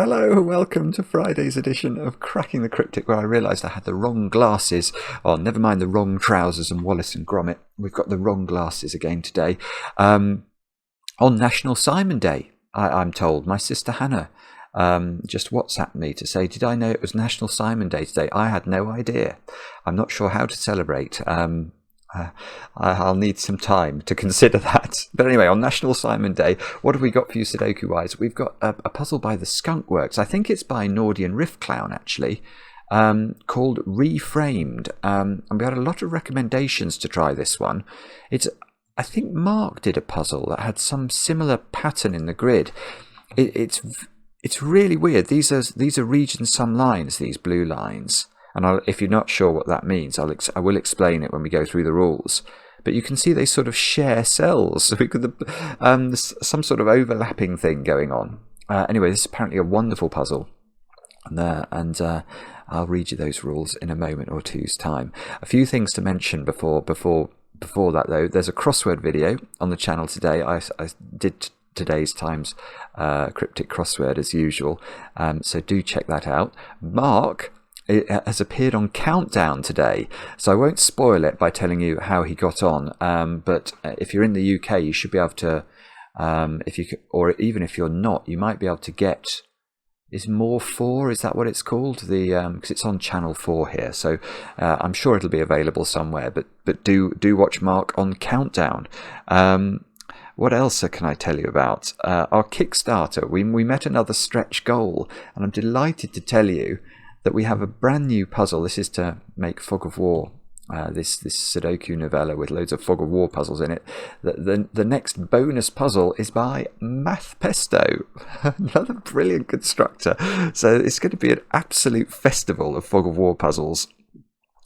Hello, welcome to Friday's edition of Cracking the Cryptic, where I realised I had the wrong glasses. Oh, never mind the wrong trousers and Wallace and Gromit. We've got the wrong glasses again today. On National Simon Day, I'm told. My sister Hannah just WhatsApped me to say, did I know it was National Simon Day today? I had no idea. I'm not sure how to celebrate. I'll need some time to consider that. But anyway, on National Simon Day, what have we got for you Sudoku-wise? We've got a puzzle by the Skunkworks. I think it's by Nordy Riffclown, actually, called Reframed. And we had a lot of recommendations to try this one. I think Mark did a puzzle that had some similar pattern in the grid. It's really weird. These are region sum lines, these blue lines. And if you're not sure what that means, I will explain it when we go through the rules. But you can see they sort of share cells. So there's some sort of overlapping thing going on. Anyway, this is apparently a wonderful puzzle. And I'll read you those rules in a moment or two's time. A few things to mention before that, though. There's a crossword video on the channel today. I did today's Times cryptic crossword as usual. So do check that out. Mark... it has appeared on Countdown today, so I won't spoil it by telling you how he got on. But if you're in the UK, you should be able to, or even if you're not, you might be able to get. Is More 4? Is that what it's called? Because it's on Channel 4 here, so I'm sure it'll be available somewhere. But do watch Mark on Countdown. What else can I tell you about? Our Kickstarter. We met another stretch goal, and I'm delighted to tell you that we have a brand new puzzle. This is to make Fog of War, this Sudoku novella with loads of Fog of War puzzles in it. The next bonus puzzle is by Math Pesto, another brilliant constructor. So it's going to be an absolute festival of Fog of War puzzles.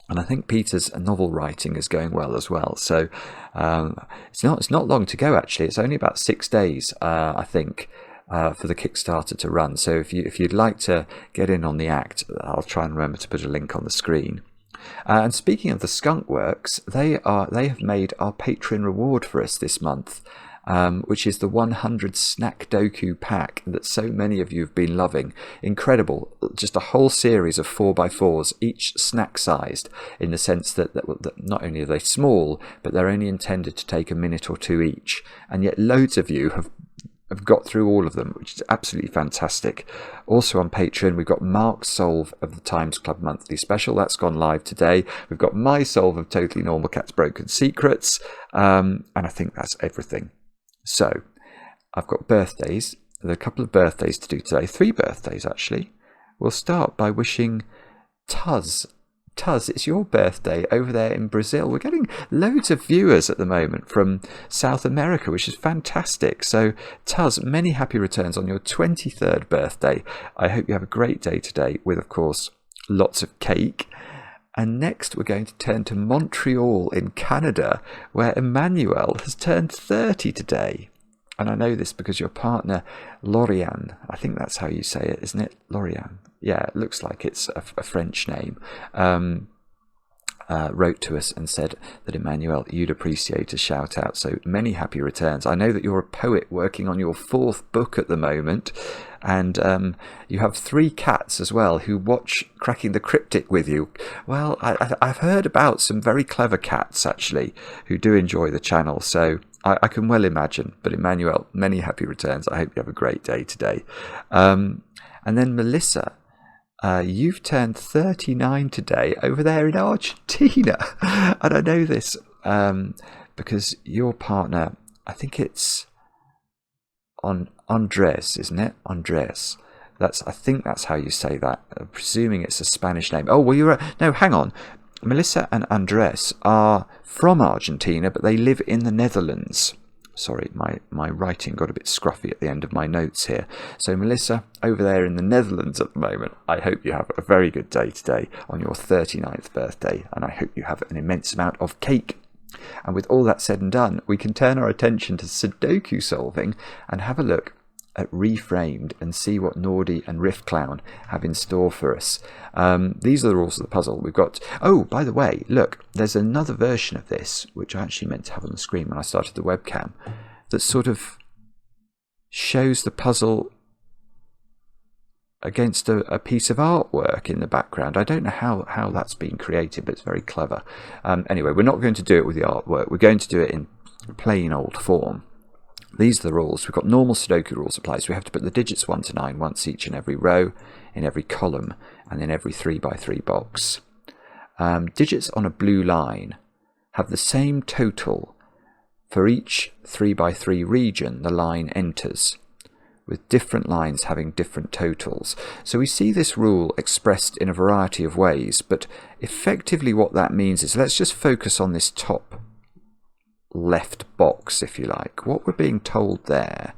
And I think Peter's novel writing is going well as well. So it's not long to go, actually. It's only about 6 days, I think, for the Kickstarter to run. So if you'd like to get in on the act, I'll try and remember to put a link on the screen. And speaking of the Skunkworks, they have made our Patreon reward for us this month, which is the 100 Snackdoku pack that so many of you have been loving. Incredible, just a whole series of 4x4s, each snack-sized, in the sense that not only are they small, but they're only intended to take a minute or two each. And yet loads of you have got through all of them, which is absolutely fantastic. Also on Patreon, we've got Mark's Solve of the Times Club Monthly Special. That's gone live today. We've got my solve of TotallyNormalCat's Broken Secrets. And I think that's everything. So, I've got birthdays. There are a couple of birthdays to do today. 3 birthdays, actually. We'll start by wishing Tuz, it's your birthday over there in Brazil. We're getting loads of viewers at the moment from South America, which is fantastic. So, Tuz, many happy returns on your 23rd birthday. I hope you have a great day today with, of course, lots of cake. And next, we're going to turn to Montreal in Canada, where Emmanuel has turned 30 today. And I know this because your partner, Lauriane, I think that's how you say it, isn't it? Lauriane. Yeah, it looks like it's a French name. Wrote to us and said that, Emmanuel, you'd appreciate a shout out. So many happy returns. I know that you're a poet working on your 4th book at the moment, and you have 3 cats as well who watch Cracking the Cryptic with you. Well, I've heard about some very clever cats, actually, who do enjoy the channel. So I can well imagine. But Emmanuel, many happy returns. I hope you have a great day today. And then Melissa, you've turned 39 today over there in Argentina. And I know this because your partner, I think it's Andres, isn't it? Andres. I think that's how you say that. I'm presuming it's a Spanish name. Oh, well, no, hang on. Melissa and Andres are from Argentina, but they live in the Netherlands. Sorry, my writing got a bit scruffy at the end of my notes here. So Melissa, over there in the Netherlands at the moment, I hope you have a very good day today on your 39th birthday, and I hope you have an immense amount of cake. And with all that said and done, we can turn our attention to Sudoku solving and have a look at Reframed and see what Nordy and Riffclown have in store for us. These are the rules of the puzzle. We've got... Oh, by the way, look, there's another version of this, which I actually meant to have on the screen when I started the webcam, that sort of shows the puzzle against a piece of artwork in the background. I don't know how that's been created, but it's very clever. Anyway, we're not going to do it with the artwork. We're going to do it in plain old form. These are the rules. We've got normal Sudoku rules apply, so we have to put the digits 1 to 9 once each in every row, in every column, and in every 3x3 box. Digits on a blue line have the same total for each 3x3 region the line enters, with different lines having different totals. So we see this rule expressed in a variety of ways, but effectively what that means is, let's just focus on this top left box, if you like. What we're being told there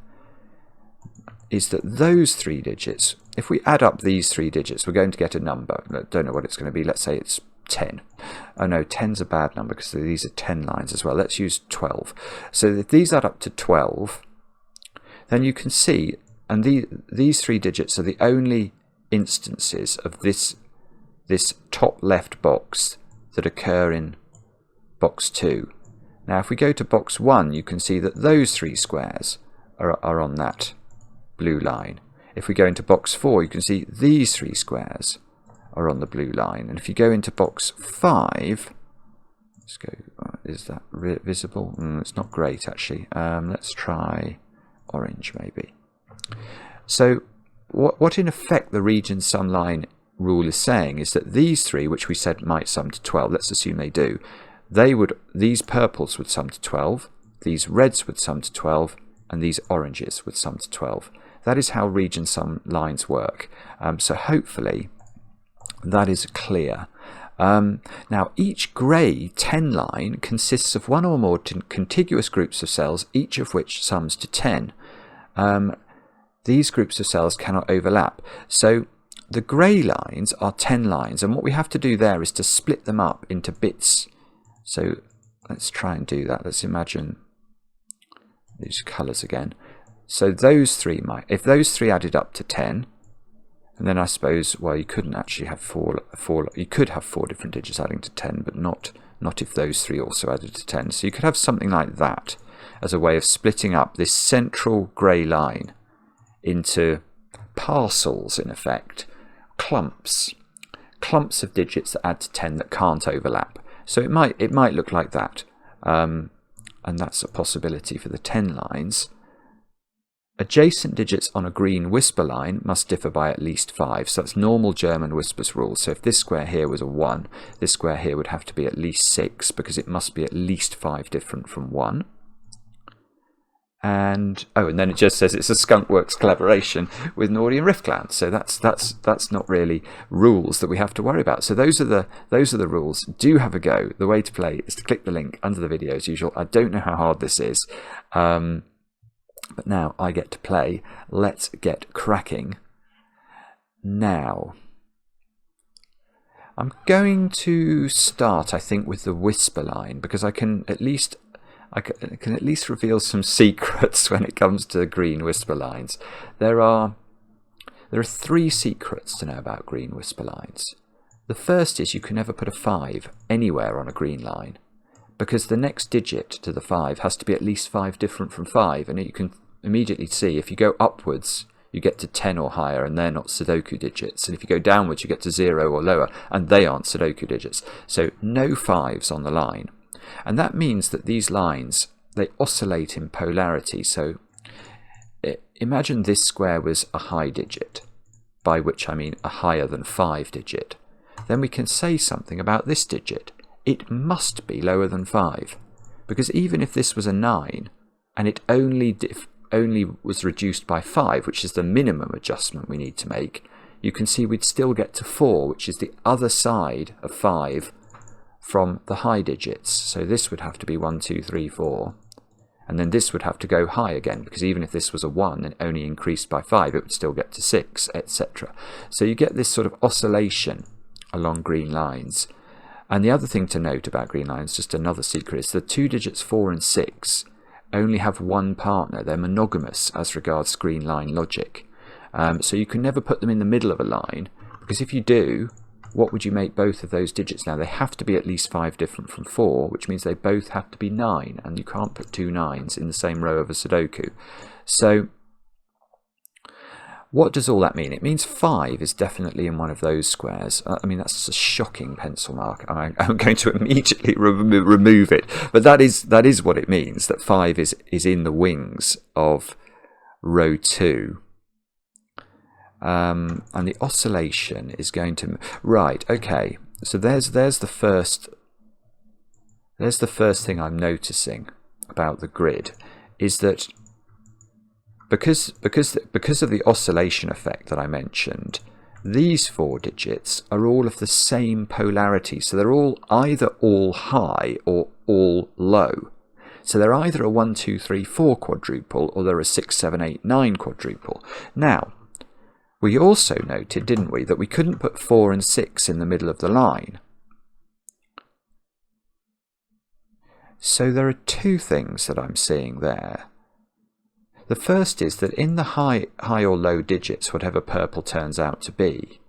is that those 3 digits, if we add up these 3 digits, we're going to get a number. I don't know what it's going to be. Let's say it's 10. Oh no, 10's a bad number because these are 10 lines as well. Let's use 12. So if these add up to 12, then you can see, and these 3 digits are the only instances of this top left box that occur in box 2. Now if we go to box 1, you can see that those 3 squares are on that blue line. If we go into box 4, you can see these 3 squares are on the blue line. And if you go into box 5, let's go, is that visible? It's not great actually. Let's try orange maybe. So what in effect the region sum line rule is saying is that these 3, which we said might sum to 12, let's assume they do, these purples would sum to 12, these reds would sum to 12, and these oranges would sum to 12. That is how region sum lines work. So hopefully that is clear. Now each grey 10 line consists of 1 or more contiguous groups of cells, each of which sums to 10. These groups of cells cannot overlap. So the grey lines are 10 lines, and what we have to do there is to split them up into bits. So let's try and do that. Let's imagine these colours again. So those 3 might, if those 3 added up to 10, and then I suppose, well, you couldn't actually have four. You could have 4 different digits adding to 10, but not if those 3 also added to 10. So you could have something like that as a way of splitting up this central grey line into parcels, in effect, clumps of digits that add to 10 that can't overlap. So it might look like that, and that's a possibility for the 10 lines. Adjacent digits on a green whisper line must differ by at least 5. So that's normal German whispers rule. So if this square here was a 1, this square here would have to be at least 6, because it must be at least 5 different from 1. And then it just says it's a Skunkworks collaboration with Nordy Riffclown. So that's not really rules that we have to worry about. So those are the rules. Do have a go. The way to play is to click the link under the video as usual. I don't know how hard this is, but now I get to play. Let's get cracking. Now I'm going to start, I think, with the whisper line, because I can at least reveal some secrets when it comes to green whisper lines. There are 3 secrets to know about green whisper lines. The first is you can never put a 5 anywhere on a green line, because the next digit to the 5 has to be at least 5 different from 5, and you can immediately see if you go upwards you get to 10 or higher, and they're not Sudoku digits, and if you go downwards you get to 0 or lower, and they aren't Sudoku digits. So no 5s on the line. And that means that these lines, they oscillate in polarity. So imagine this square was a high digit, by which I mean a higher than 5 digit. Then we can say something about this digit. It must be lower than 5, because even if this was a 9 and it only was reduced by 5, which is the minimum adjustment we need to make, you can see we'd still get to 4, which is the other side of 5 from the high digits. So this would have to be 1, 2, 3, 4, and then this would have to go high again, because even if this was a 1 and only increased by 5, it would still get to 6, etc. So you get this sort of oscillation along green lines. And the other thing to note about green lines, just another secret, is the 2 digits 4 and 6 only have one partner. They're monogamous as regards green line logic. So you can never put them in the middle of a line, because if you do, what would you make both of those digits now? They have to be at least 5 different from 4, which means they both have to be 9, and you can't put 2 9s in the same row of a Sudoku. So What does all that mean? It means 5 is definitely in one of those squares. I mean, that's a shocking pencil mark. I'm going to immediately remove it. But that is what it means, that 5 is in the wings of row 2. And the oscillation is going to... Right, okay. So there's the first thing I'm noticing about the grid, is that because of the oscillation effect that I mentioned, these 4 digits are all of the same polarity. So they're all either all high or all low. So they're either a 1, 2, 3, 4 quadruple, or they're a 6, 7, 8, 9 quadruple. Now, we also noted, didn't we, that we couldn't put 4 and 6 in the middle of the line. So there are 2 things that I'm seeing there. The first is that in the high or low digits, whatever purple turns out to be,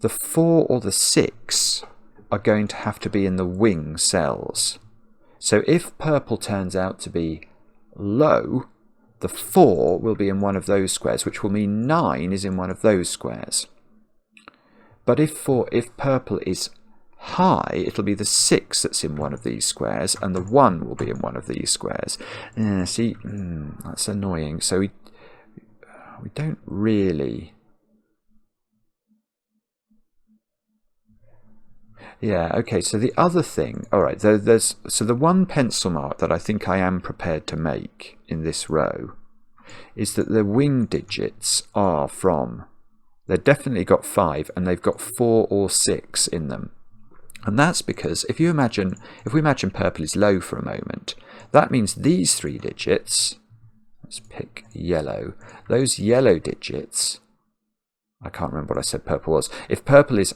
the 4 or the 6 are going to have to be in the wing cells. So if purple turns out to be low, the 4 will be in one of those squares, which will mean 9 is in one of those squares. But if purple is high, it'll be the 6 that's in one of these squares, and the 1 will be in one of these squares. See, that's annoying. So we don't really... Yeah, okay, so the other thing... Alright, so the one pencil mark that I think I am prepared to make in this row is that the wing digits are from... They've definitely got 5, and they've got 4 or 6 in them. And that's because if we imagine purple is low for a moment, that means these 3 digits, let's pick yellow, those yellow digits, I can't remember what I said purple was. If purple is,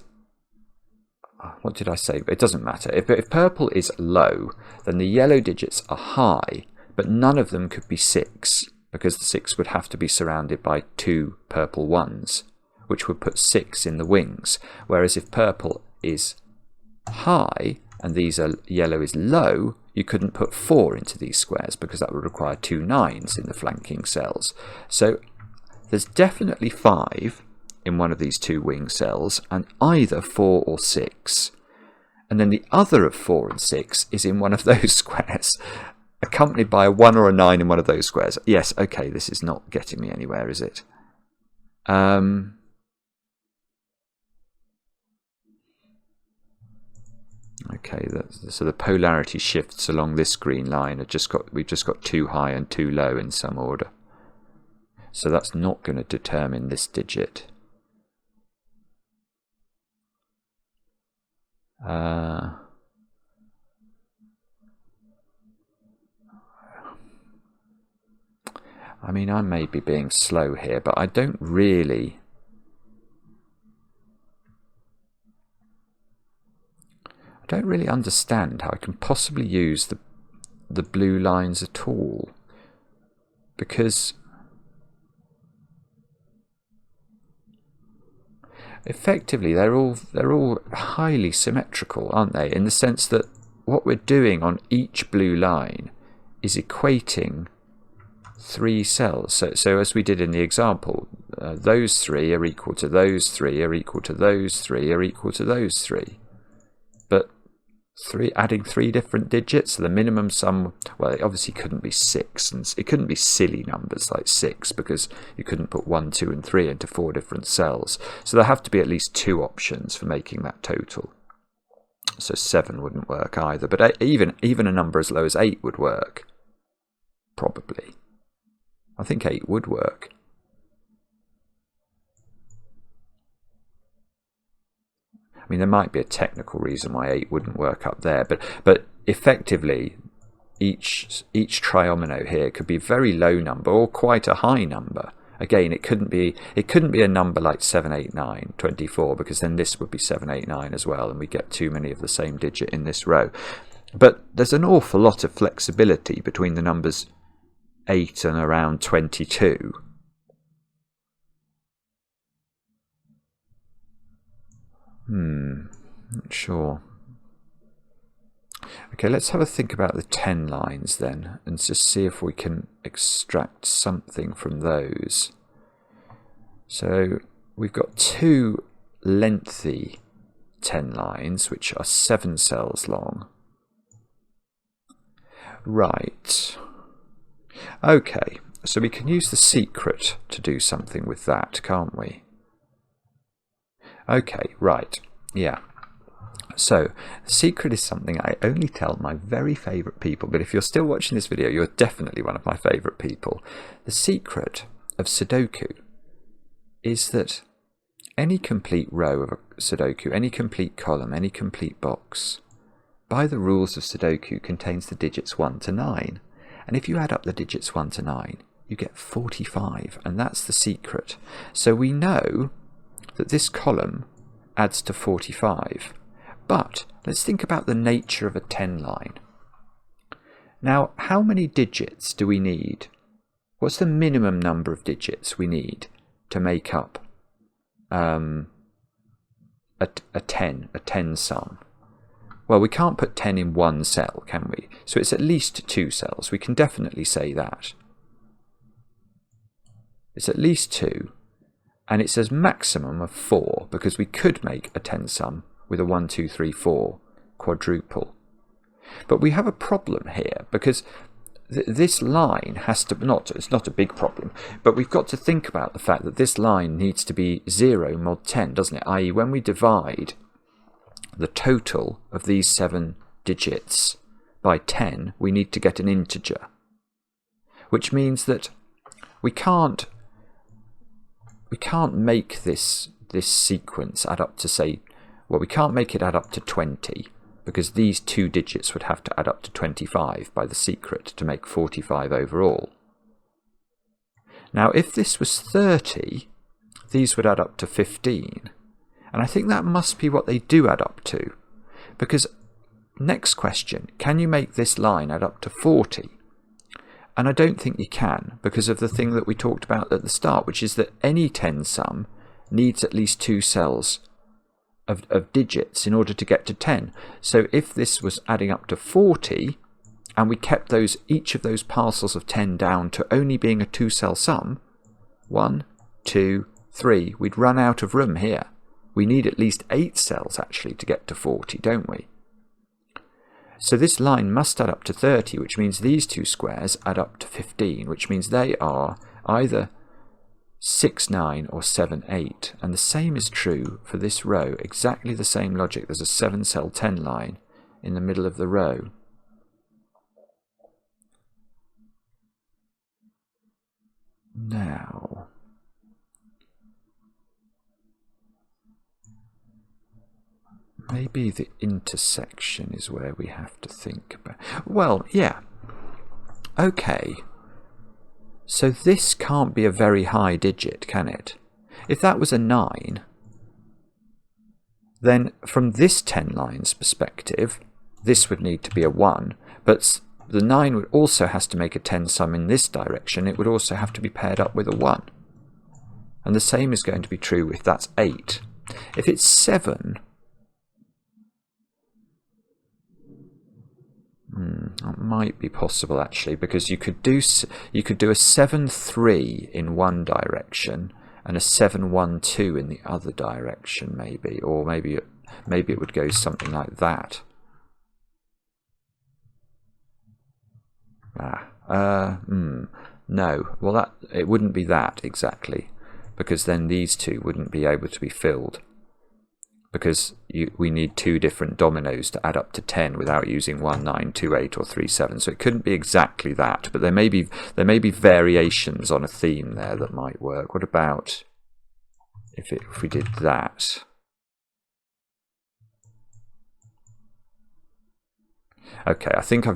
what did I say? It doesn't matter. If purple is low, then the yellow digits are high, but none of them could be 6, because the 6 would have to be surrounded by 2 purple 1s, which would put 6 in the wings. Whereas if purple is high and yellow is low, you couldn't put 4 into these squares because that would require 2 9s in the flanking cells. So there's definitely 5 in one of these 2 wing cells, and either 4 or 6. And then the other of 4 and 6 is in one of those squares, accompanied by a 1 or a 9 in one of those squares. Yes, okay, this is not getting me anywhere, is it? Okay, so the polarity shifts along this green line. We've just got 2 high and 2 low in some order. So that's not going to determine this digit. I mean, I may be being slow here, but I don't really... understand how I can possibly use the blue lines at all, because effectively they're all highly symmetrical, aren't they, in the sense that what we're doing on each blue line is equating 3 cells. So as we did in the example, those 3 are equal to those 3 are equal to those 3 are equal to those 3. But adding 3 different digits, so the minimum sum, well, it obviously couldn't be 6, and it couldn't be silly numbers like 6, because you couldn't put 1, 2 and 3 into 4 different cells. So there have to be at least 2 options for making that total. So 7 wouldn't work either, but even a number as low as 8 would work, probably. I think 8 would work. I mean, there might be a technical reason why 8 wouldn't work up there, but effectively, each triomino here could be a very low number or quite a high number. Again, it couldn't be a number like 7, 8, 9, 24, because then this would be 7, 8, 9 as well, and we get too many of the same digit in this row. But there's an awful lot of flexibility between the numbers 8 and around 22. Not sure. Okay, let's have a think about the 10 lines then, and just see if we can extract something from those. So we've got 2 lengthy 10 lines, which are 7 cells long. Right. Okay, so we can use the secret to do something with that, can't we? Okay, right. Yeah. So, the secret is something I only tell my very favourite people, but if you're still watching this video, you're definitely one of my favourite people. The secret of Sudoku is that any complete row of a Sudoku, any complete column, any complete box, by the rules of Sudoku, contains the digits 1 to 9. And if you add up the digits 1 to 9, you get 45, and that's the secret. So we know that this column adds to 45. But let's think about the nature of a 10 line. Now, how many digits do we need? What's the minimum number of digits we need to make up a 10 sum? Well, we can't put 10 in one cell, can we? So it's at least 2 cells. We can definitely say that. It's at least 2, and it says maximum of 4, because we could make a 10 sum with a 1, 2, 3, 4 quadruple. But we have a problem here, because this line has to it's not a big problem, but we've got to think about the fact that this line needs to be 0 mod 10, doesn't it? I.e., when we divide the total of these 7 digits by 10, we need to get an integer, which means that we can't make this sequence add up to, say, well, we can't make it add up to 20, because these 2 digits would have to add up to 25 by the secret to make 45 overall. Now, if this was 30, these would add up to 15. And I think that must be what they do add up to. Because, next question, can you make this line add up to 40? And I don't think you can, because of the thing that we talked about at the start, which is that any 10 sum needs at least 2 cells of digits in order to get to 10. So if this was adding up to 40, and we kept each of those parcels of 10 down to only being a 2-cell sum, 1, 2, 3, we'd run out of room here. We need at least 8 cells actually to get to 40, don't we? So this line must add up to 30, which means these 2 squares add up to 15, which means they are either 6, 9 or 7, 8. And the same is true for this row, exactly the same logic. There's a 7-cell 10 line in the middle of the row. Now, maybe the intersection is where we have to think about. Well, yeah. Okay. So this can't be a very high digit, can it? If that was a 9, then from this 10 lines perspective, this would need to be a 1, but the 9 would also has to make a 10 sum in this direction. It would also have to be paired up with a 1. And the same is going to be true if that's 8. If it's 7, that might be possible actually, because you could do a 7-3 in one direction and a 7-1-2 in the other direction, maybe, or maybe it would go something like that. No, well it wouldn't be that exactly, because then these 2 wouldn't be able to be filled, because we need 2 different dominoes to add up to 10 without using 1, 9, 2, 8 or 3, 7. So it couldn't be exactly that, but there may be variations on a theme there that might work. What about if we did that? Okay, I think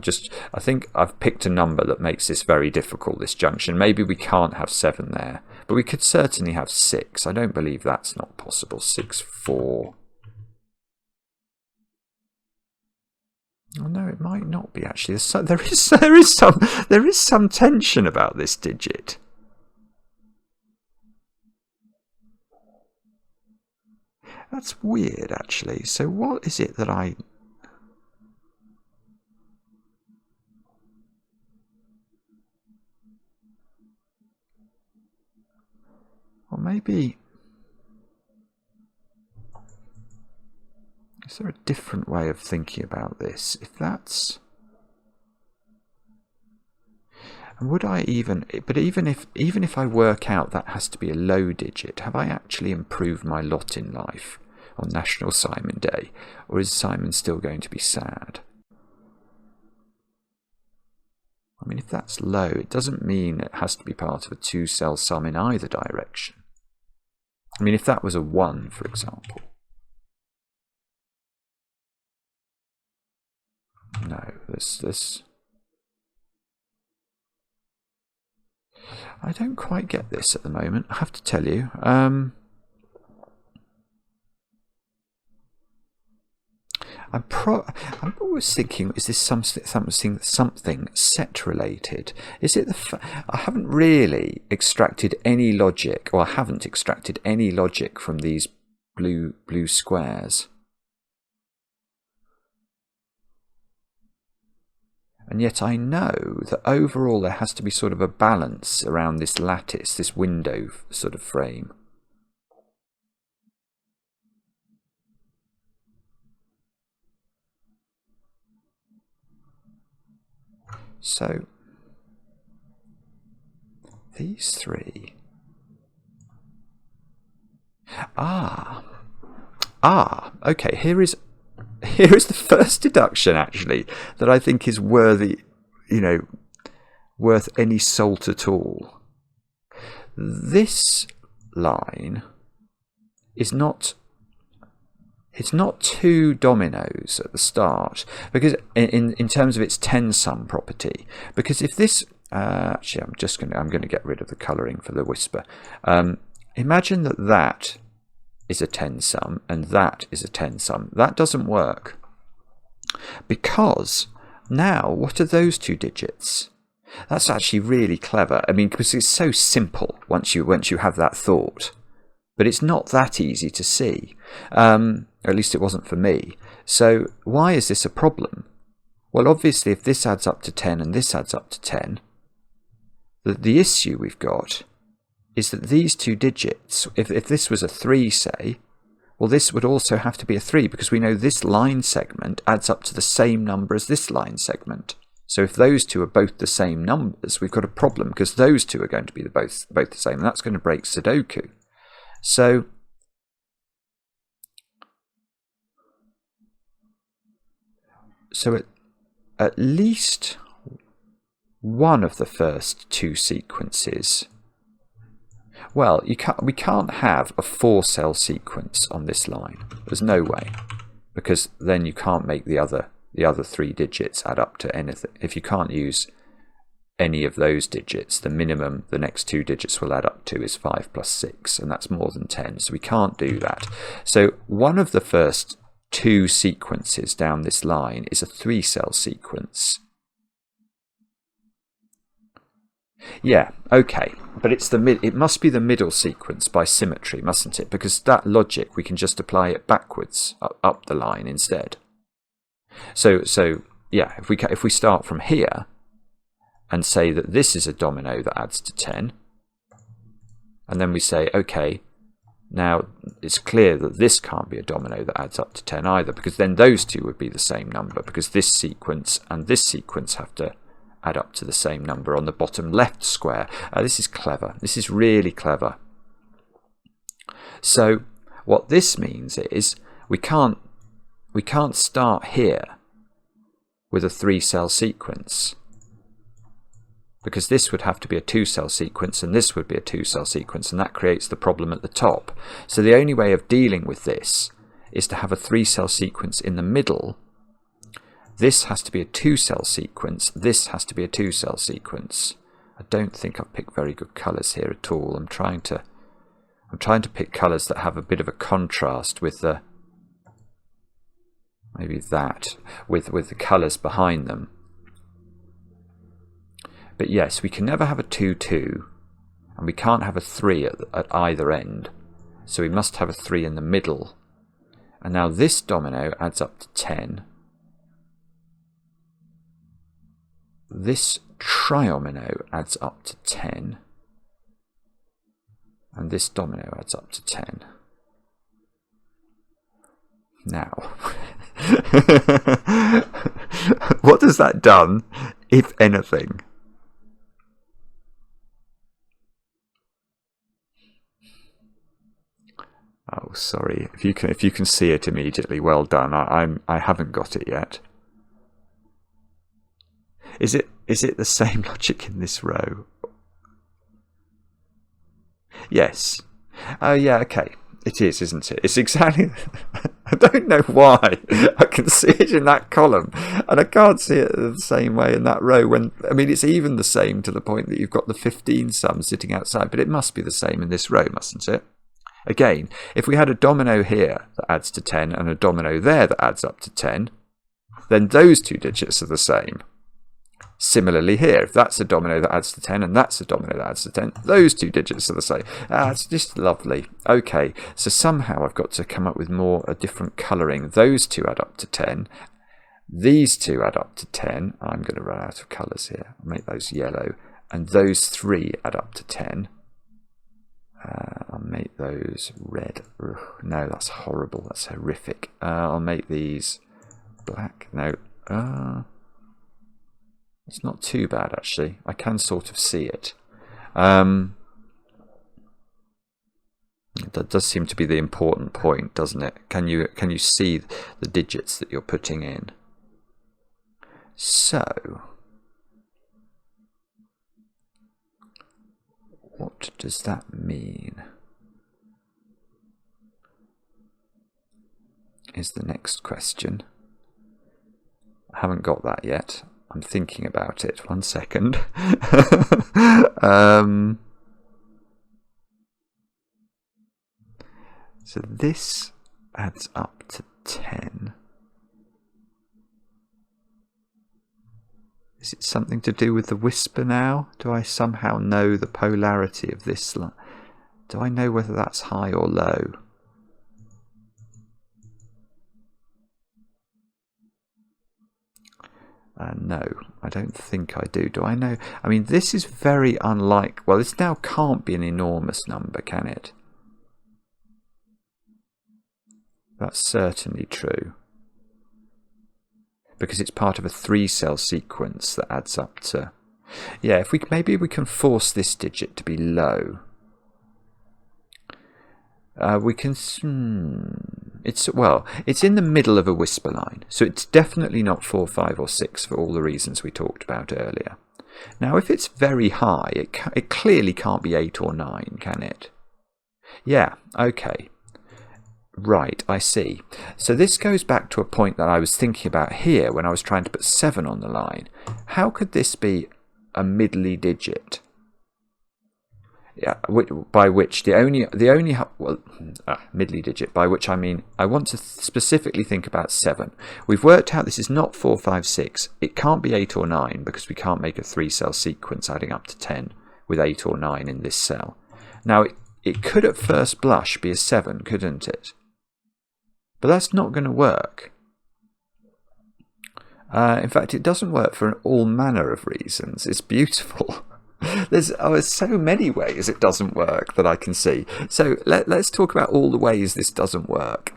I've picked a number that makes this very difficult, this junction. Maybe we can't have 7 there, but we could certainly have 6. I don't believe that's not possible. 6, 4. Oh no, it might not be actually. There is some tension about this digit. That's weird actually. So what is it that maybe... Is there a different way of thinking about this? If that's... And would I even... But even if I work out that has to be a low digit, have I actually improved my lot in life on National Simon Day? Or is Simon still going to be sad? I mean, if that's low, it doesn't mean it has to be part of a 2-cell sum in either direction. I mean, if that was a 1, for example. No, this... I don't quite get this at the moment, I have to tell you. I'm always thinking, is this something set related? Is it I haven't really extracted any logic, or I haven't extracted any logic from these blue squares. And yet I know that overall there has to be sort of a balance around this lattice, this window sort of frame. So, these three... okay, here is the first deduction, actually, that I think is worthy, worth any salt at all. This line is not... It's not 2 dominoes at the start, because in terms of its 10-sum property. Because if this... actually, I'm going to get rid of the colouring for the whisper. Imagine that is a 10-sum and that is a 10-sum. That doesn't work. Because now, what are those 2 digits? That's actually really clever. I mean, because it's so simple once you have that thought. But it's not that easy to see. At least it wasn't for me. So why is this a problem? Well, obviously, if this adds up to 10 and this adds up to 10, the issue we've got is that these 2 digits, if this was a 3, say, well, this would also have to be a 3, because we know this line segment adds up to the same number as this line segment. So if those 2 are both the same numbers, we've got a problem, because those 2 are going to be both the same, and that's going to break Sudoku. So at least one of the first 2 sequences... Well, we can't have a 4-cell sequence on this line. There's no way, because then you can't make the other 3 digits add up to anything. If you can't use any of those digits, the minimum the next 2 digits will add up to is 5 plus 6, and that's more than 10. So we can't do that. So one of the first 2 sequences down this line is a 3-cell sequence. Yeah, okay, but it must be the middle sequence by symmetry, mustn't it? Because that logic, we can just apply it backwards up the line instead. So yeah, if we start from here and say that this is a domino that adds to 10, and then we say, okay, now it's clear that this can't be a domino that adds up to 10 either, because then those 2 would be the same number, because this sequence and this sequence have to add up to the same number on the bottom left square. This is clever. This is really clever. So what this means is we can't start here with a 3-cell sequence, because this would have to be a 2-cell sequence and this would be a 2-cell sequence, and that creates the problem at the top. So the only way of dealing with this is to have a 3-cell sequence in the middle. This has to be a 2-cell sequence. This has to be a 2-cell sequence. I don't think I've picked very good colours here at all. I'm trying to pick colours that have a bit of a contrast with the with the colours behind them. But yes, we can never have a 2-2, and we can't have a 3 at either end. So we must have a 3 in the middle. And now this domino adds up to 10. This triomino adds up to 10. And this domino adds up to 10. Now, what has that done, if anything? Oh, sorry. If you can see it immediately, well done. I haven't got it yet. Is it the same logic in this row? Yes. Oh yeah, okay. It is, isn't it? It's exactly... I don't know why. I can see it in that column, and I can't see it the same way in that row. When I mean, it's even the same to the point that you've got the 15 sum sitting outside, but it must be the same in this row, mustn't it? Again, if we had a domino here that adds to 10 and a domino there that adds up to 10, then those two digits are the same. Similarly here, if that's a domino that adds to 10 and that's a domino that adds to 10, those two digits are the same. It's just lovely. Okay, so somehow I've got to come up with a different colouring. Those two add up to 10. These two add up to 10. I'm going to run out of colours here. I'll make those yellow. And those three add up to 10. I'll make those red. Ugh, no, that's horrible. That's horrific. I'll make these black. No. It's not too bad, actually. I can sort of see it. That does seem to be the important point, doesn't it? Can you see the digits that you're putting in? So, what does that mean? Is the next question. I haven't got that yet. I'm thinking about it. 1 second. So this adds up to 10. Is it something to do with the whisper now? Do I somehow know the polarity of this line? Do I know whether that's high or low? No, I don't think I do. Do I know? I mean, this is very unlike... Well, this now can't be an enormous number, can it? That's certainly true. Because it's part of a 3-cell sequence that adds up to... Yeah, maybe we can force this digit to be low. We can... It's in the middle of a whisper line, so it's definitely not 4, 5 or 6 for all the reasons we talked about earlier. Now, if it's very high, it clearly can't be 8 or 9, can it? Yeah, okay. Right, I see. So this goes back to a point that I was thinking about here when I was trying to put 7 on the line. How could this be a middly digit? Yeah, by which middly digit, by which I mean I want to specifically think about 7. We've worked out this is not 4, 5, 6. It can't be 8 or 9 because we can't make a 3-cell sequence adding up to 10 with 8 or 9 in this cell. Now it could at first blush be a 7, couldn't it? But that's not going to work. In fact, it doesn't work for all manner of reasons. It's beautiful. There's so many ways it doesn't work that I can see. So let's talk about all the ways this doesn't work.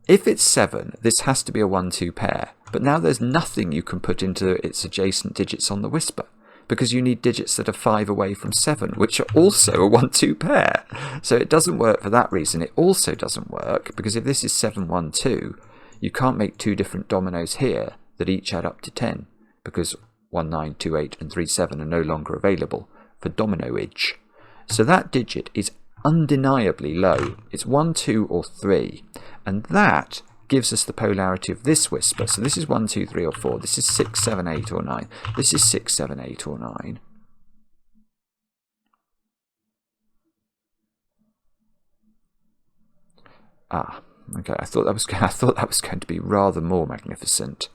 If it's 7, this has to be a 1-2 pair. But now there's nothing you can put into its adjacent digits on the whisper, because you need digits that are 5 away from 7, which are also a 1-2 pair. So it doesn't work for that reason. It also doesn't work because if this is 7, 1, 2, you can't make 2 different dominoes here that each add up to 10, because 1, 9, 2, 8 and 3, 7 are no longer available for dominoage. So that digit is undeniably low. It's 1, 2 or 3. And that gives us the polarity of this whisper. So this is 1, 2, 3 or 4. This is 6, 7, 8 or 9. This is 6, 7, 8 or 9. Okay. I thought that was going to be rather more magnificent.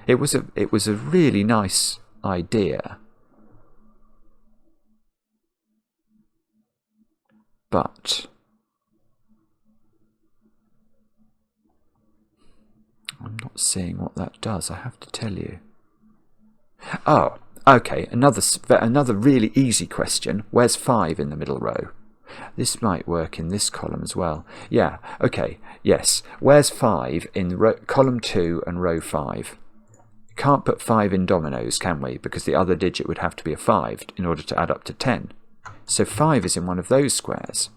It was a really nice idea. But I'm not seeing what that does, I have to tell you. Oh, okay, another really easy question. Where's 5 in the middle row? This might work in this column as well. Yeah, okay, yes. Where's 5 in column 2 and row 5? Can't put 5 in dominoes, can we? Because the other digit would have to be a 5 in order to add up to 10. So 5 is in one of those squares.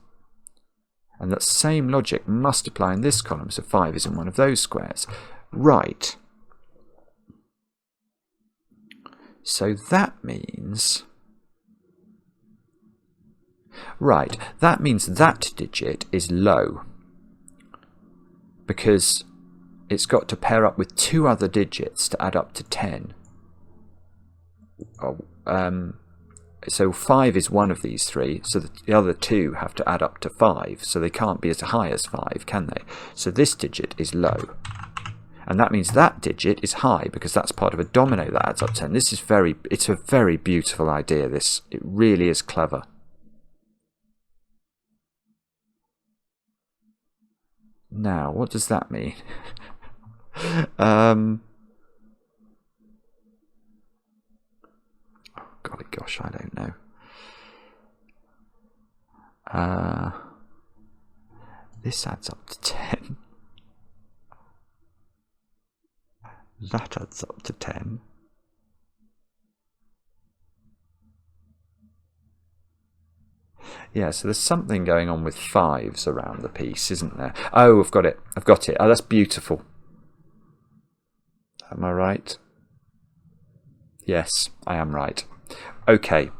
And that same logic must apply in this column, so 5 is in one of those squares. Right. So that means... Right, that means that digit is low. Because it's got to pair up with 2 other digits to add up to 10. So 5 is one of these 3, so the other 2 have to add up to 5, so they can't be as high as 5, can they? So this digit is low. And that means that digit is high, because that's part of a domino that adds up to 10. This is it's a very beautiful idea, this. It really is clever. Now, what does that mean? Oh, golly gosh, I don't know. This adds up to 10. That adds up to 10. Yeah, so there's something going on with 5s around the piece, isn't there? Oh, I've got it. I've got it. Oh, that's beautiful. Am I right? Yes, I am right. Okay.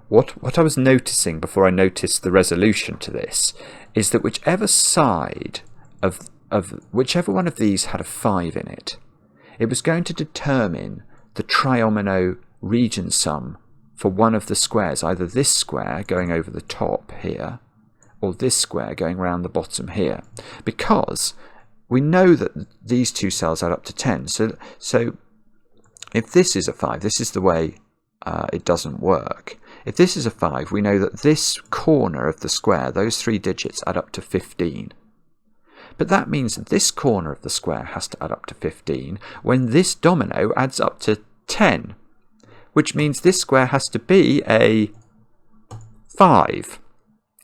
What I was noticing before I noticed the resolution to this is that whichever side of whichever one of these had a 5 in it, it was going to determine the triomino region sum for one of the squares, either this square going over the top here, or this square going around the bottom here, because we know that these 2 cells add up to 10. So if this is a 5, this is the way it doesn't work. If this is a 5, we know that this corner of the square, those 3 digits add up to 15. But that means that this corner of the square has to add up to 15 when this domino adds up to 10. Which means this square has to be a 5.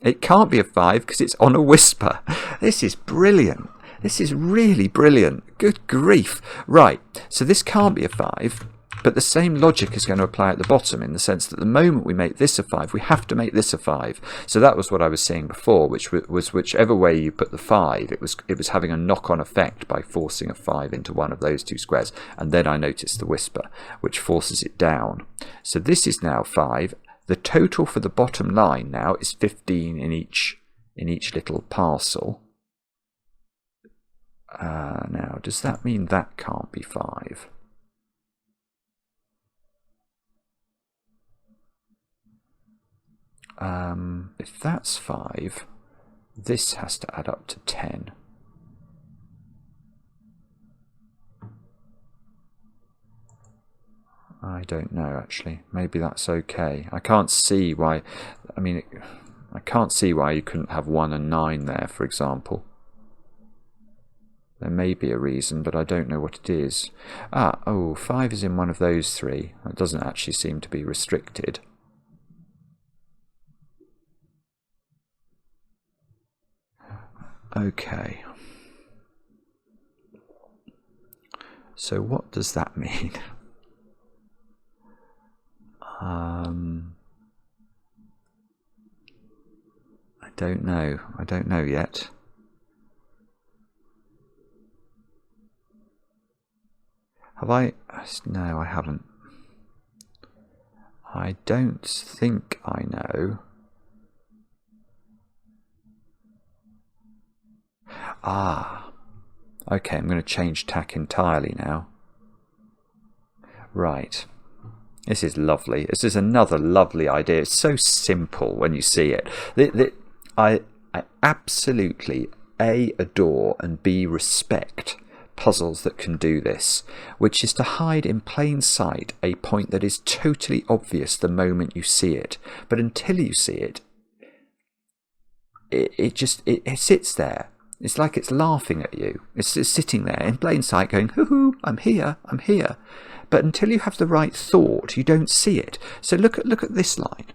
It can't be a 5 because it's on a whisper. This is brilliant. This is really brilliant. Good grief. Right, so this can't be a 5, but the same logic is going to apply at the bottom in the sense that the moment we make this a 5, we have to make this a 5. So that was what I was saying before, which was whichever way you put the 5, it was having a knock-on effect by forcing a 5 into one of those 2 squares. And then I noticed the whisper, which forces it down. So this is now 5. The total for the bottom line now is 15 in each little parcel. Now, does that mean that can't be 5? If that's 5, this has to add up to 10. I don't know, actually. Maybe that's okay. I can't see why... I mean, I can't see why you couldn't have 1 and 9 there, for example. There may be a reason, but I don't know what it is. Oh, 5 is in one of those 3. That doesn't actually seem to be restricted. Okay. So what does that mean? I don't know. I don't know yet. Have I? No, I haven't. I don't think I know. Okay, I'm going to change tack entirely now. Right. This is lovely. This is another lovely idea. It's so simple when you see it. I absolutely A, adore, and B, respect puzzles that can do this, which is to hide in plain sight a point that is totally obvious the moment you see it. But until you see it, it sits there. It's like it's laughing at you. It's sitting there in plain sight going, hoo-hoo, I'm here, I'm here. But until you have the right thought, you don't see it. So look at this line.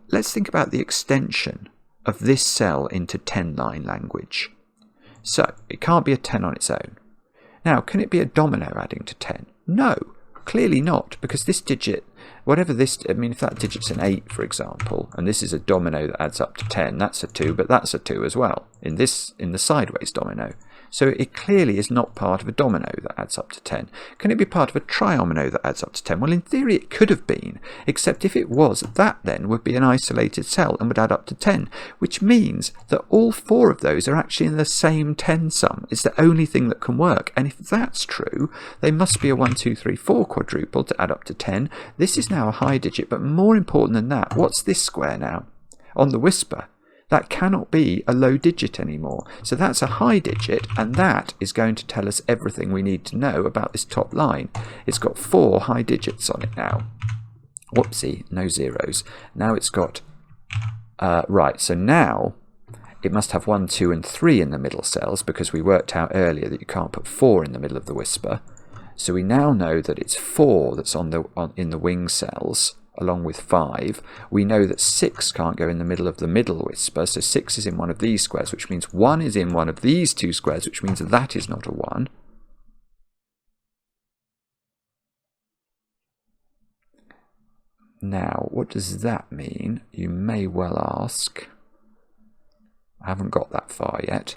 let's think about the extension of this cell into 10-line language. So it can't be a 10 on its own. Now, can it be a domino adding to 10? No, clearly not, because this digit, whatever this, I mean, if that digit's an 8, for example, and this is a domino that adds up to 10, that's a 2, but that's a 2 as well, in the sideways domino. So it clearly is not part of a domino that adds up to 10. Can it be part of a triomino that adds up to 10? Well, in theory it could have been, except if it was, that then would be an isolated cell and would add up to 10, which means that all 4 of those are actually in the same 10 sum. It's the only thing that can work. And if that's true, they must be a 1, 2, 3, 4 quadruple to add up to 10. This is now a high digit, but more important than that, what's this square now? On the whisper. That cannot be a low digit anymore. So that's a high digit, and that is going to tell us everything we need to know about this top line. It's got 4 high digits on it now. Whoopsie, no zeros. Now it's got... right, so now it must have 1, 2 and 3 in the middle cells, because we worked out earlier that you can't put 4 in the middle of the whisper. So we now know that it's 4 that's in the wing cells, along with 5. We know that 6 can't go in the middle of the middle whisper, so 6 is in one of these squares, which means 1 is in one of these 2 squares, which means that is not a 1. Now, what does that mean? You may well ask. I haven't got that far yet.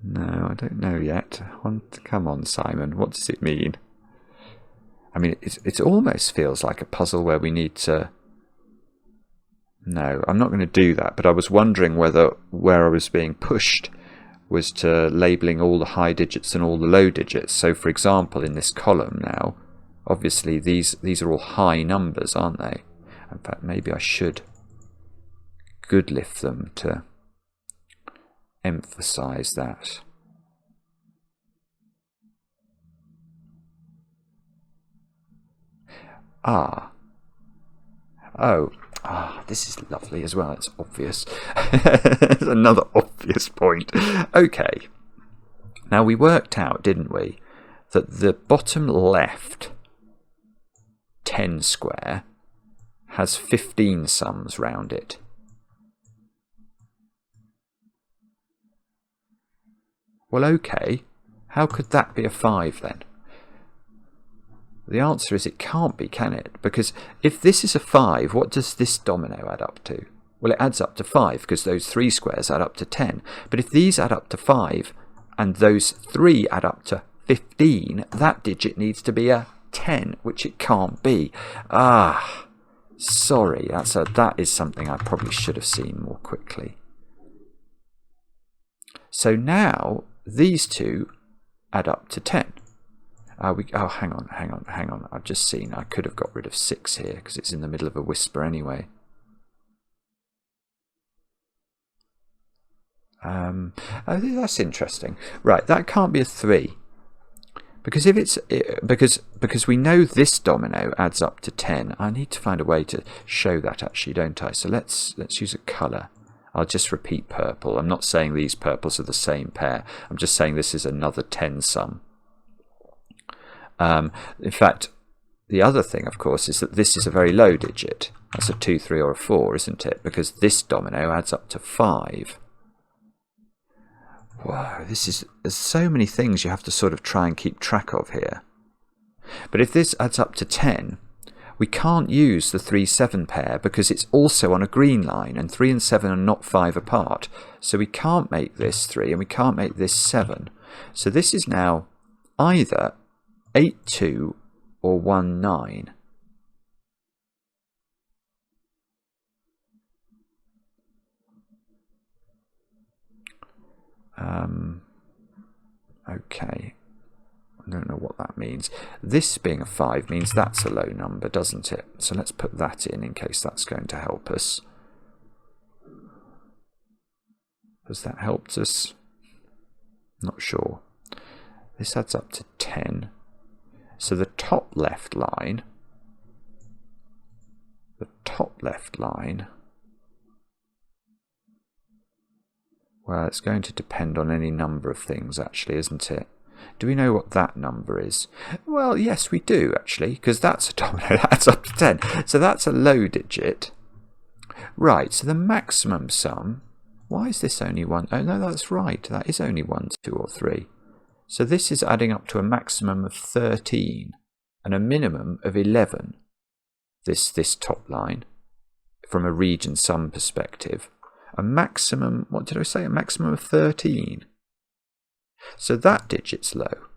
No, I don't know yet. Come on, Simon. What does it mean? I mean, it almost feels like a puzzle where we need to... No, I'm not going to do that. But I was wondering where I was being pushed was to labelling all the high digits and all the low digits. So, for example, in this column now, obviously these are all high numbers, aren't they? In fact, maybe I should good lift them to emphasize that. This is lovely as well. It's obvious. It's another obvious point. Okay. Now we worked out, didn't we, that the bottom left 10 square has 15 sums round it. Well, okay, how could that be a 5 then? The answer is it can't be, can it? Because if this is a 5, what does this domino add up to? Well, it adds up to 5 because those 3 squares add up to 10. But if these add up to 5 and those 3 add up to 15, that digit needs to be a 10, which it can't be. Sorry, that is something I probably should have seen more quickly. So now these two add up to 10. Hang on. I've just seen I could have got rid of 6 here because it's in the middle of a whisper anyway. That's interesting. Right, that can't be a 3. Because if it's because we know this domino adds up to 10. I need to find a way to show that actually, don't I? So let's use a colour. I'll just repeat purple. I'm not saying these purples are the same pair. I'm just saying this is another 10 sum. In fact, the other thing, of course, is that this is a very low digit. That's a 2, 3, or a 4, isn't it? Because this domino adds up to 5. Whoa, there's so many things you have to sort of try and keep track of here. But if this adds up to 10, we can't use the 3, 7 pair because it's also on a green line, and 3 and 7 are not 5 apart. So we can't make this 3 and we can't make this 7. So this is now either 8, 2 or 1, 9. Okay, I don't know what that means. This being a 5 means that's a low number, doesn't it? So let's put that in case that's going to help us. Has that helped us? Not sure. This adds up to 10. So the top left line, well, it's going to depend on any number of things actually, isn't it? Do we know what that number is? Well, yes, we do, actually, because that's a domino. That adds up to 10. So that's a low digit. Right, so the maximum sum... Why is this only 1? Oh, no, that's right. That is only 1, 2, or 3. So this is adding up to a maximum of 13 and a minimum of 11. This top line, from a region sum perspective. A maximum, what did I say? A maximum of 13. So that digit's low.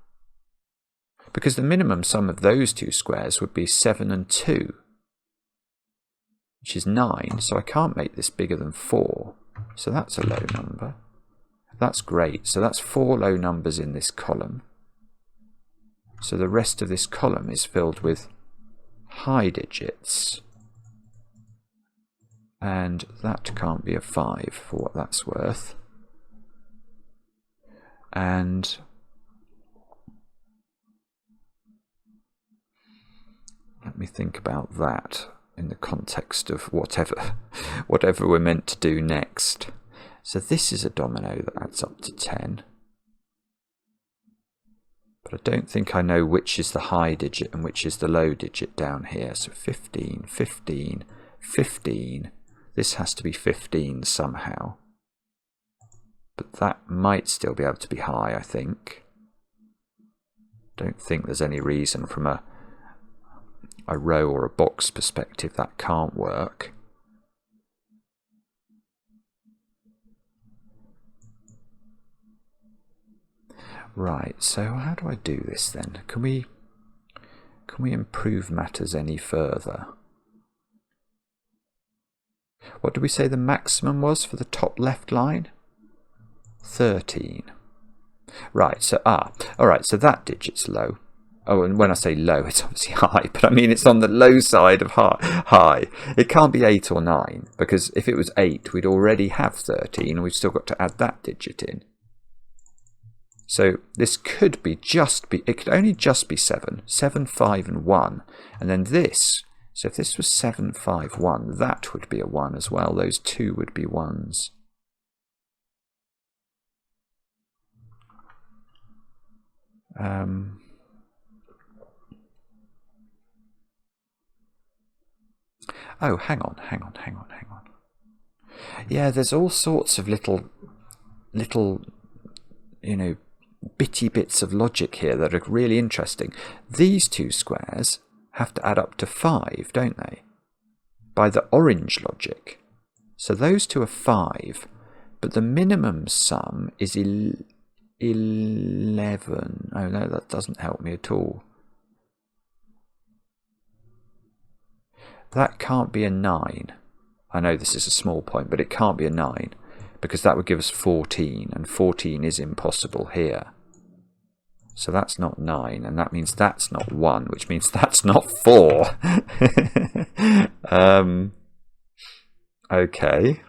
Because the minimum sum of those two squares would be 7 and 2, which is 9. So I can't make this bigger than 4. So that's a low number. That's great. So that's 4 low numbers in this column. So the rest of this column is filled with high digits. And that can't be a 5 for what that's worth. And let me think about that in the context of whatever we're meant to do next. So this is a domino that adds up to 10. But I don't think I know which is the high digit and which is the low digit down here. So 15, 15, 15. This has to be 15 somehow. But that might still be able to be high, I think. Don't think there's any reason from a row or a box perspective that can't work. Right, so how do I do this then? Can we improve matters any further? What did we say the maximum was for the top left line? 13. Right, so alright, so that digit's low. Oh, and when I say low, it's obviously high, but I mean it's on the low side of high. It can't be 8 or 9, because if it was 8, we'd already have 13, and we've still got to add that digit in. So this could be it could only just be 7, 7, 5, and 1. And then this, so if this was 7, 5, 1, that would be a 1 as well. Those two would be 1s. Oh, hang on. Yeah, there's all sorts of little, you know, bitty bits of logic here that are really interesting. These two squares have to add up to 5, don't they? By the orange logic. So those two are 5, but the minimum sum is 11. Oh no, that doesn't help me at all. That can't be a 9. I know this is a small point, but it can't be a 9, because that would give us 14, and 14 is impossible here. So that's not 9, and that means that's not 1, which means that's not 4. Okay.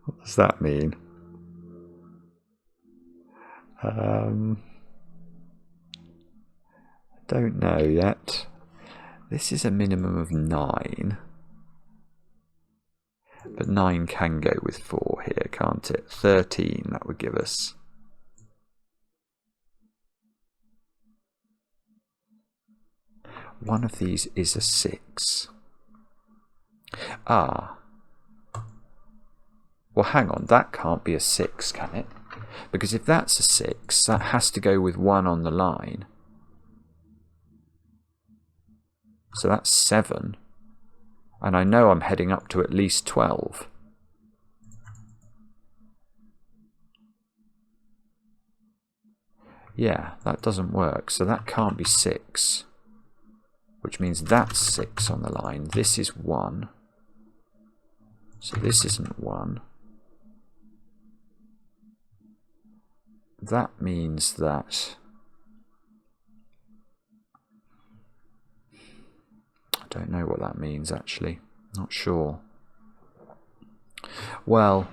What does that mean? I don't know yet. This is a minimum of 9. But 9 can go with 4 here, can't it? 13, that would give us. One of these is a 6. Ah. Well, hang on, that can't be a 6, can it? Because if that's a 6, that has to go with 1 on the line. So that's 7. And I know I'm heading up to at least 12. Yeah, that doesn't work. So that can't be 6. Which means that's 6 on the line. This is 1. So this isn't 1. That means that... I don't know what that means, actually. Not sure. Well,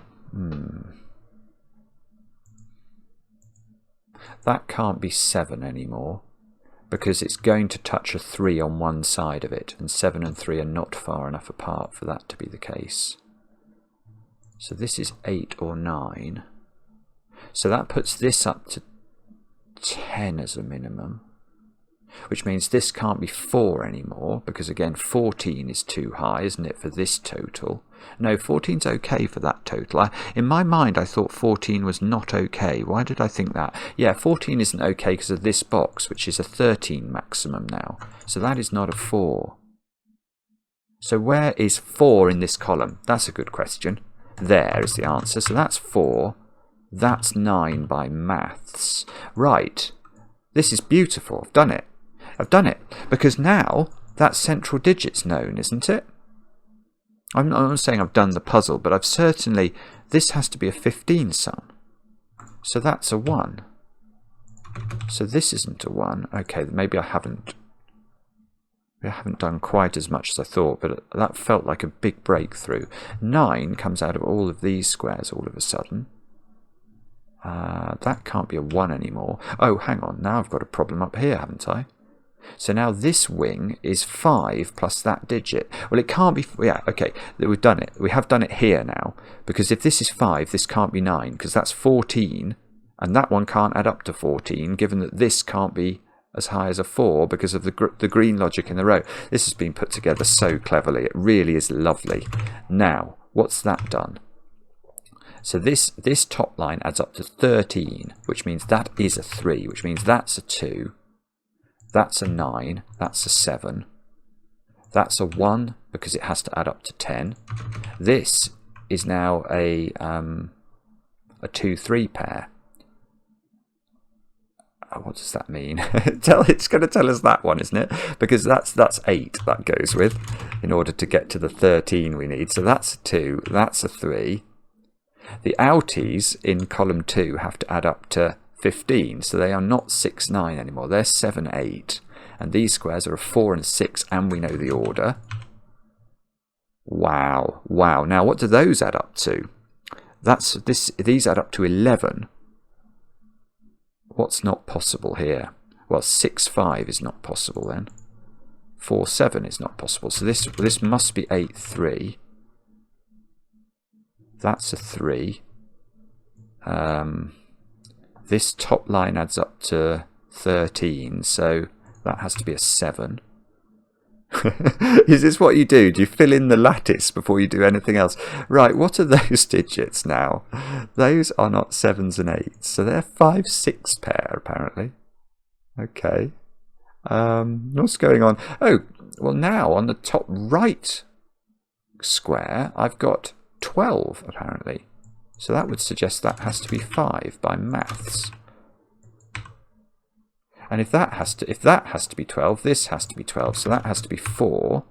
that can't be 7 anymore, because it's going to touch a 3 on one side of it, and 7 and 3 are not far enough apart for that to be the case. So this is 8 or 9. So that puts this up to 10 as a minimum, which means this can't be 4 anymore, because again 14 is too high, isn't it, for this total? No, 14's okay for that total. In my mind I thought 14 was not okay. Why did I think that? Yeah, 14 isn't okay because of this box, which is a 13 maximum now. So that is not a 4. So where is 4 in this column? That's a good question. There is the answer. So that's 4. That's 9 by maths. Right. This is beautiful. I've done it. I've done it. Because now that central digit's known, isn't it? I'm not saying I've done the puzzle, but I've certainly... This has to be a 15 sum. So that's a 1. So this isn't a 1. Okay, maybe I haven't done quite as much as I thought, but that felt like a big breakthrough. 9 comes out of all of these squares all of a sudden. That can't be a 1 anymore. Oh, hang on. Now I've got a problem up here, haven't I? So now this wing is 5 plus that digit. Well, it can't be... Yeah, okay. We've done it. We have done it here now. Because if this is 5, this can't be 9. Because that's 14. And that one can't add up to 14, given that this can't be as high as a 4 because of the green logic in the row. This has been put together so cleverly. It really is lovely. Now, what's that done? So this top line adds up to 13, which means that is a 3, which means that's a 2. That's a 9, that's a 7, that's a 1 because it has to add up to 10. This is now a 2-3 pair. What does that mean? It's going to tell us that one, isn't it? Because that's 8 that goes with in order to get to the 13 we need. So that's a 2, that's a 3. The outies in column 2 have to add up to 15, so they are not 6, 9 anymore. They're 7, 8. And these squares are a 4 and a 6, and we know the order. Wow. Wow. Now, what do those add up to? These add up to 11. What's not possible here? Well, 6, 5 is not possible then. 4, 7 is not possible. So this must be 8, 3. That's a 3. This top line adds up to 13, so that has to be a 7. Is this what you do? Do you fill in the lattice before you do anything else? Right, what are those digits now? Those are not 7s and 8s, so they're 5, 6 pair, apparently. Okay. What's going on? Oh, well now on the top right square, I've got 12, apparently. So that would suggest that has to be 5 by maths. And if that has to be 12, this has to be 12. So that has to be 4.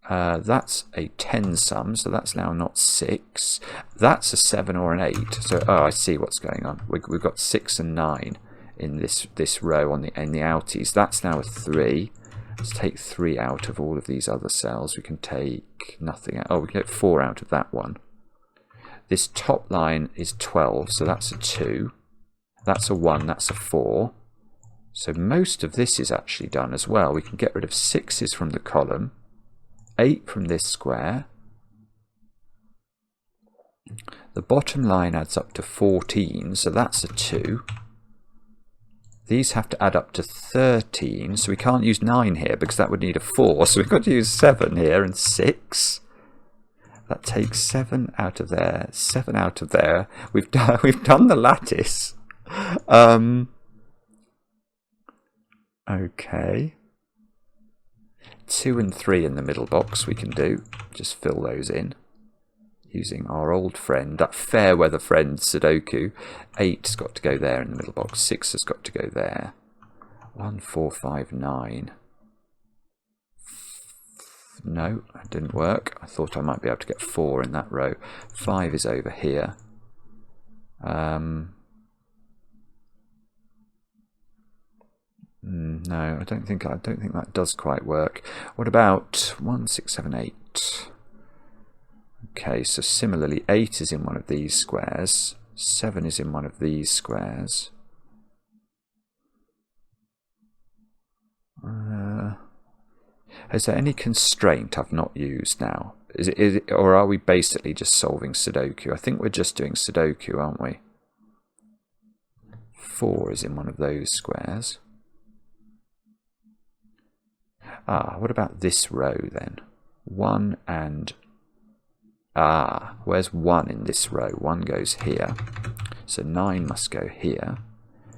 That's a 10 sum, so that's now not 6. That's a 7 or an 8. So I see what's going on. We've got 6 and 9 in this row in the outies. That's now a 3. Let's take 3 out of all of these other cells. We can take nothing out. Oh, we can get 4 out of that one. This top line is 12, so that's a 2. That's a 1, that's a 4. So most of this is actually done as well. We can get rid of 6's from the column, 8 from this square. The bottom line adds up to 14, so that's a 2. These have to add up to 13, so we can't use 9 here because that would need a 4. So we've got to use 7 here and 6. That takes 7 out of there, 7 out of there. We've done the lattice. Okay. 2 and 3 in the middle box we can do. Just fill those in. Using our old friend, that fair weather friend, Sudoku. 8's got to go there in the middle box. 6 has got to go there. 1, 4, 5, 9. No, that didn't work. I thought I might be able to get 4 in that row. 5 is over here. No, I don't think that does quite work. What about 1, 6, 7, 8? Okay, so similarly, 8 is in one of these squares. 7 is in one of these squares. Is there any constraint I've not used now? or are we basically just solving Sudoku? I think we're just doing Sudoku, aren't we? 4 is in one of those squares. What about this row then? 1 and... where's 1 in this row? 1 goes here. So 9 must go here.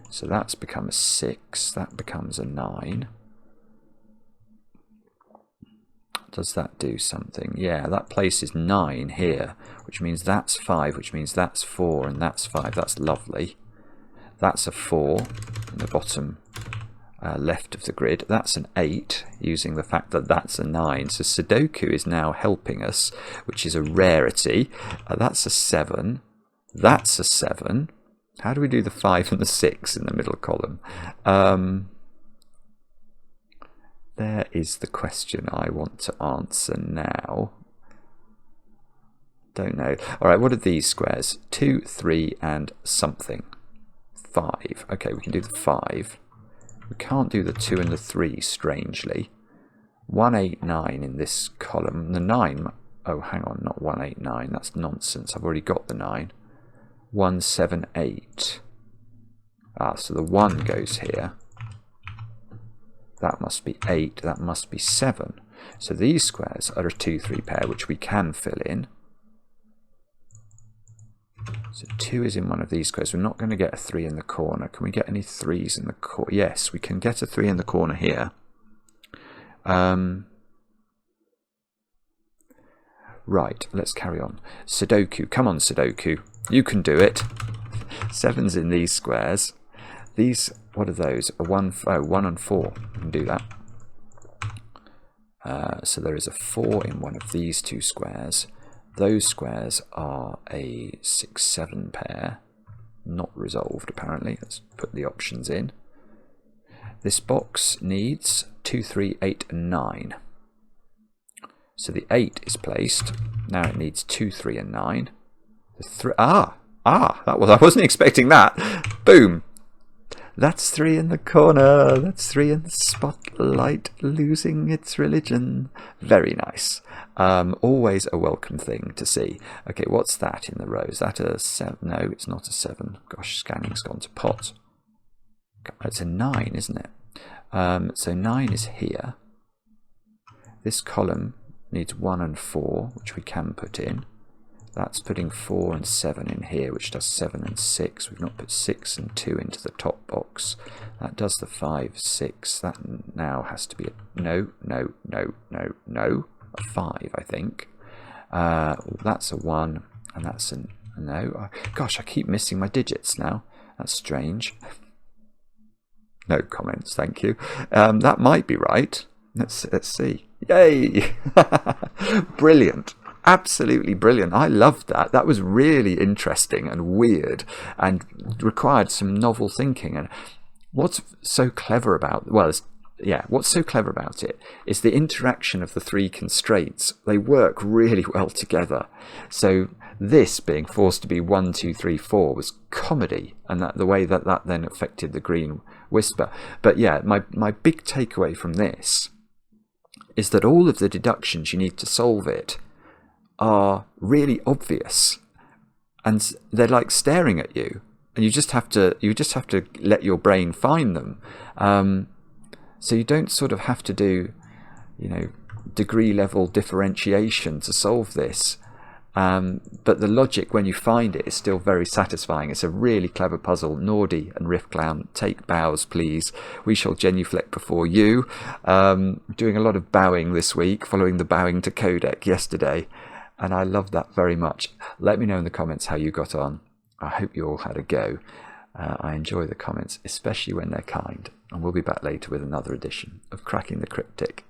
So that's become a 6. That becomes a 9. Does that do something? Yeah, that places 9 here, which means that's 5, which means that's 4, and that's 5. That's lovely. That's a 4 in the bottom left of the grid. That's an 8, using the fact that that's a 9. So Sudoku is now helping us, which is a rarity. That's a 7. That's a 7. How do we do the 5 and the 6 in the middle column? There is the question I want to answer now. Don't know. All right, what are these squares? 2, 3, and something. 5. Okay, we can do the 5. We can't do the 2 and the 3, strangely. 1, 8, 9 in this column. The 9... Oh, hang on, not 1, 8, 9. That's nonsense. I've already got the 9. 1, 7, 8. So the 1 goes here. That must be 8, that must be 7. So these squares are a 2, 3 pair, which we can fill in. So 2 is in one of these squares. We're not going to get a 3 in the corner. Can we get any 3s in the corner? Yes, we can get a 3 in the corner here. Right, let's carry on. Sudoku, come on Sudoku. You can do it. 7's in these squares. These, what are those? A 1, 1 and 4. We can do that. So there is a 4 in one of these 2 squares. Those squares are a 6, 7 pair. Not resolved, apparently. Let's put the options in. This box needs 2, 3, 8, and 9. So the 8 is placed. Now it needs 2, 3, and 9. The 3, I wasn't expecting that. Boom. That's 3 in the corner. That's 3 in the spotlight, losing its religion. Very nice. Always a welcome thing to see. Okay, what's that in the row? Is that a 7? No, it's not a 7. Gosh, scanning's gone to pot. It's a 9, isn't it? So 9 is here. This column needs 1 and 4, which we can put in. That's putting 4 and 7 in here, which does 7 and 6. We've not put 6 and 2 into the top box. That does the 5, 6. That now has to be a no. A 5, I think. That's a 1, and that's a no. Gosh, I keep missing my digits now. That's strange. No comments, thank you. That might be right. Let's see. Yay! Brilliant. Absolutely brilliant. I loved that. That was really interesting and weird and required some novel thinking. And what's so clever about what's so clever about it is the interaction of the 3 constraints. They work really well together. So this being forced to be 1, 2, 3, 4 was comedy, and that the way that then affected the green whisper. But yeah, my big takeaway from this is that all of the deductions you need to solve it are really obvious, and they're like staring at you, and you just have to let your brain find them. So you don't sort of have to do, degree level differentiation to solve this. But the logic when you find it is still very satisfying. It's a really clever puzzle. Nordy and Riffclown, take bows please. We shall genuflect before you. Doing a lot of bowing this week, following the bowing to codec yesterday. And I love that very much. Let me know in the comments how you got on. I hope you all had a go. I enjoy the comments, especially when they're kind. And we'll be back later with another edition of Cracking the Cryptic.